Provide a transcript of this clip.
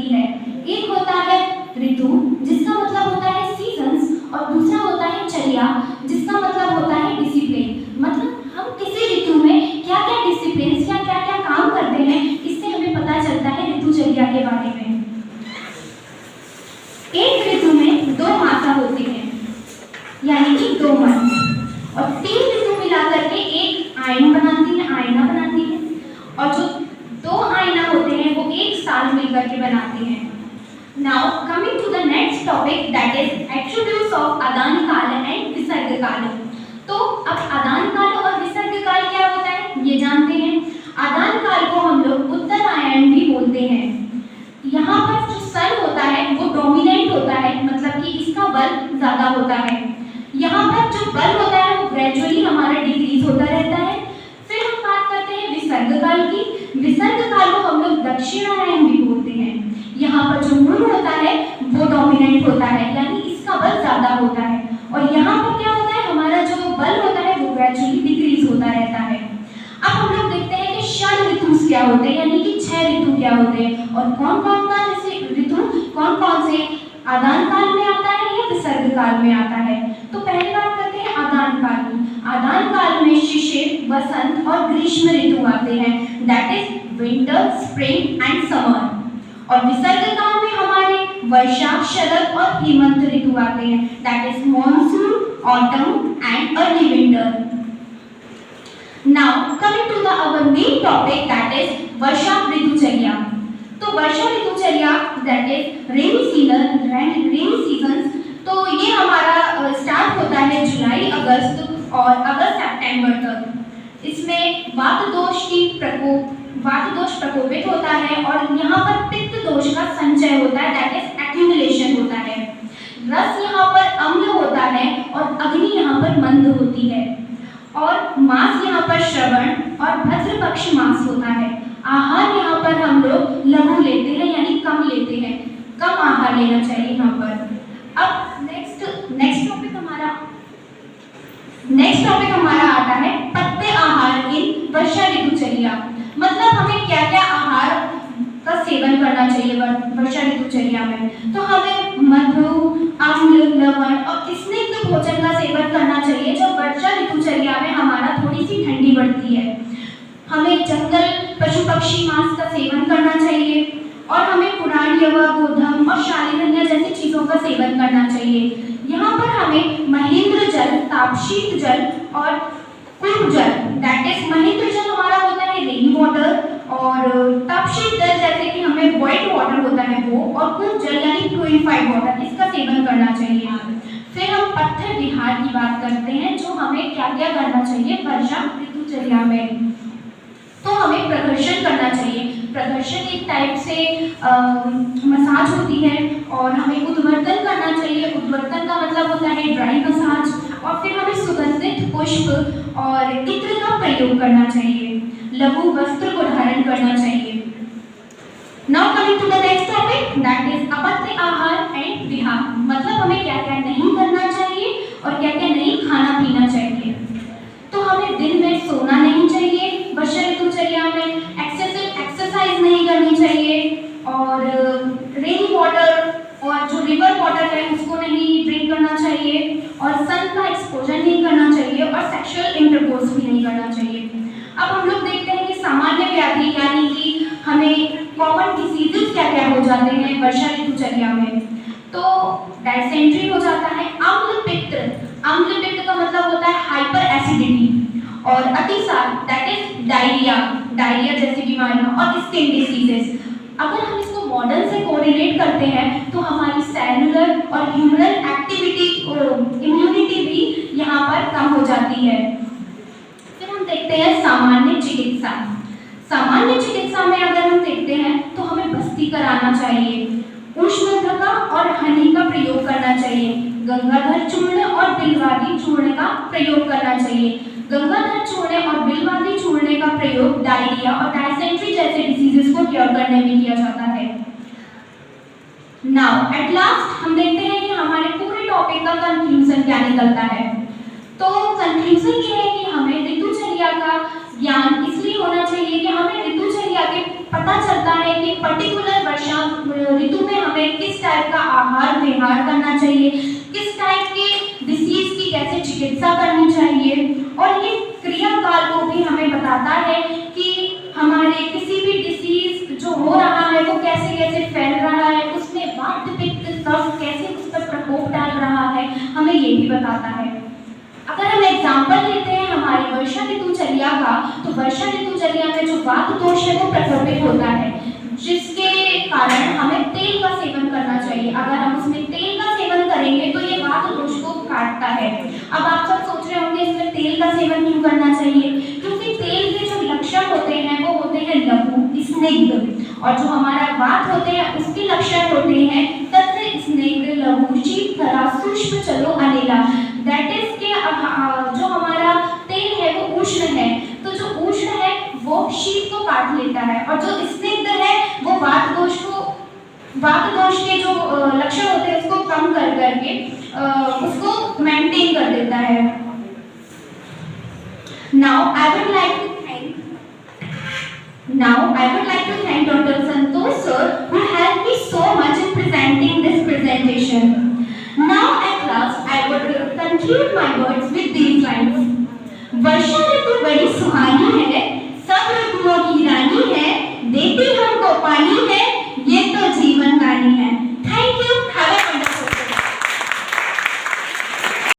बनती है। एक होता है ऋतु जिसका मतलब होता है सीजन्स, और दूसरा होता है चर्या जिसका मतलब होता है डिसिप्लिन। मतलब हम किसी ऋतु में क्या क्या डिसिप्लिन या क्या क्या काम करते हैं, इससे हमें पता चलता है ऋतुचर्या के बारे में। एक ऋतु में 2 मासा होती हैं, यानी कि 2 मंथ, और 3 ऋतु मिलाकर के एक आयना बनाती है, और जो 2 आयना होते हैं वो एक साल मिलकर के बनाते हैं। Now coming to the next topic, that is attributes of आदान काल एंड विसर्ग काल। तो अब आदान काल और विसर्ग काल क्या होता है ये जानते हैं। आदान काल को हम लोग उत्तरायण भी बोलते हैं। यहाँ पर जो सन होता है वो डोमिनेंट होता है, मतलब कि इसका बल ज्यादा होता है। यहाँ पर जो बल होता है वो ग्रेजुअली हमारा डिक्रीज होता रहता है। फिर हम बात करते हैं विसर्ग काल की। विसर्ग काल को हम लोग दक्षिणायन भी बोलते हैं। यहाँ पर जो मून होता है वो डोमिनेंट होता है, यानी इसका बल ज्यादा होता है, और यहाँ पर क्या होता है हमारा जो बल होता है वो ग्रेजुअली डिक्रीज होता रहता है। अब हम लोग देखते हैं कि षड ऋतु क्या होते हैं, यानी कि 6 ऋतु क्या होते हैं, और कौन कौन से ऋतु कौन कौन से आदान काल में आता है या विसर्ग काल में आता है। तो पहली बात करते हैं आदान काल की। आदान काल में शिशिर, वसंत और ग्रीष्म ऋतु आते हैं, that is winter, spring and summer. और विसर्ग काल में हमारे वर्षा, शरद और हेमंत ऋतु आते हैं, that is monsoon, autumn and early winter. Now coming to the our main topic, that is वर्षा ऋतुचर्या। तो वर्षा ऋतुचर्या दैट इज रेनी सीजन। तो ये हमारा स्टार्ट होता है जुलाई अगस्त और अगस्त सितंबर तक। इसमें वात दोष प्रकोपित होता है, और यहाँ पर पित्त दोष का संचय होता है, दैट इज एक्यूमुलेशन होता है। रस यहाँ पर अम्ल होता है और अग्नि यहाँ पर मंद होती है, और मास यहाँ पर श्रवण और भद्र पक्ष मास होता है। आहार यहाँ पर हम लोग लघु लेते हैं, यानी कम लेते हैं, कम आहार लेना चाहिए यहाँ पर। अब नेक्स्ट टॉपिक हमारा आता है पत्ते आहार इन वर्षा ऋतुचर्या। मतलब हमें क्या क्या आहार का सेवन करना चाहिए वर्षा ऋतुचर्या में। तो हमें मधु, अम्ल, लवण और स्निग्ध भोजन का सेवन करना चाहिए, जो वर्षा ऋतुचर्या में हमारा थोड़ी सी ठंडी बढ़ती है। हमें जंगल, पशु पक्षी मांस का सेवन करना चाहिए, और हमें पुराण यवा, गोधन और शालिग्राम जैसी चीजों का सेवन करना चाहिए। यहाँ पर हमें महेंद्र जल, तापशीत जल और कुंभ जल, दैट इज महेंद्र जल हमारा होता है रेन वाटर, और तापशीत जल जैसे कि हमें बॉइल्ड वाटर होता है वो, और कुंभ जल यानी प्यूरिफाइड वाटर, इसका सेवन करना चाहिए। फिर हम पत्थर विहार की बात करते हैं, जो हमें क्या क्या करना चाहिए वर्षा ऋतुचर्या में। तो हमें प्रघर्षण करना चाहिए। प्रघर्षण एक टाइप से मसाज होती है, और हमें उद्वर्तन करना चाहिए। उद्वर्तन का मतलब होता है ड्राई मसाज, और फिर हमें सुगंधित पुष्प और इत्र का प्रयोग करना चाहिए। लघु वस्त्र को धारण करना चाहिए। Now coming to the next topic, that is अपत्य आहार एंड विहार। मतलब हमें क्या क्या नहीं करना चाहिए और क्या क्या नहीं खाना पीना चाहिए। तो हमें दिन में सोना नहीं चाहिए वर्षा ऋतुचर्या में, एक्सेसिव एक्सरसाइज नहीं करनी चाहिए, और रेनी वाटर और जो रिवर वाटर है उसको नहीं ड्रिंक करना चाहिए, और सन का एक्सपोजर नहीं करना चाहिए, और सेक्सुअल इंटरकोर्स भी नहीं करना चाहिए। अब हम लोग देखते हैं कि सामान्य व्याधि यानी कि हमें कॉमन डिसीजेस क्या क्या हो जाते हैं वर्षा ऋतुचर्या में। तो डायसेंट्री हो जाता है, अम्ल पित्त का मतलब होता है हाइपर एसिडिटी, और अतिसार दैट इज डायरिया जैसी बीमारियां, और स्किन डिसीजेस। अगर हम इसको मॉडल से कोरिलेट करते हैं तो हमारी सेलुलर और ह्यूमरल एक्टिविटी इम्यूनिटी भी यहाँ पर कम हो जाती है। फिर हम देखते हैं सामान्य चिकित्सा में अगर हम देखते हैं तो हमें बस्ती कराना चाहिए, उष्णध्रुव और हनी का प्रयोग करना चाहिए, गंगाधर चूर्ण और बिलवादी चूर्ण का प्रयोग करना चाहिए। गंगाधर चूर्ण और बिलवादी चूर्ण का प्रयोग डायरिया और डायसेंट्री जैसे डिसीजेस को क्योर करने में किया जाता है। नाउ एट लास्ट हम देखते हैं कि हमारे पूरे टॉपिक का कंक्लूजन क्या निकलता है। तो कंक्लूजन ये है कि हमें ऋतुचर्या का ज्ञान इसलिए होना चाहिए कि हमें ऋतुचर्या के पता चलता है कि पर्टिकुलर वर्षा ऋतु में हमें किस टाइप का आहार विहार करना चाहिए, किस टाइप के डिसीज की कैसे चिकित्सा करनी चाहिए। और ये क्रियाकाल को भी हमें बताता है कि हमारे किसी भी डिसीज जो हो रहा है वो कैसे कैसे फैल रहा है, उसमें वात पित्त कफ कैसे उस पर प्रकोप डाल रहा है, हमें ये भी बताता है। अगर हम एग्जाम्पल लेते हैं हमारी वर्षा ऋतुचर्या का, तो वर्षा ऋतुचर्या में जो वात दोष है वो प्रकोपित होता है, जिसके कारण हमें तेल का सेवन करना चाहिए। अगर हम उसमें तेल का सेवन करेंगे तो ये वात दोष को काटता है। अब आप सब सोच रहे होंगे इसमें तेल का सेवन क्यों करना चाहिए, क्योंकि तेल के जो लक्षण होते हैं वो होते हैं लघु स्निग्ध, और जो हमारा वात होते हैं उसके लक्षण होते हैं तत्र स्निग्ध लघु शीतकरा सूक्ष्म चलो अनिला। दैट इज के जो हमारा तेल है वो उष्ण है, तो जो उष्ण है वो शीत को काट लेता है, और जो स्निग्ध है वो वात दोष के जो लक्षण होते हैं उसको कम कर करके उसको मेंटेन कर देता है। Now I would like to thank Dr. Santosh sir who helped me so much in presenting this presentation. Now at last I would conclude my words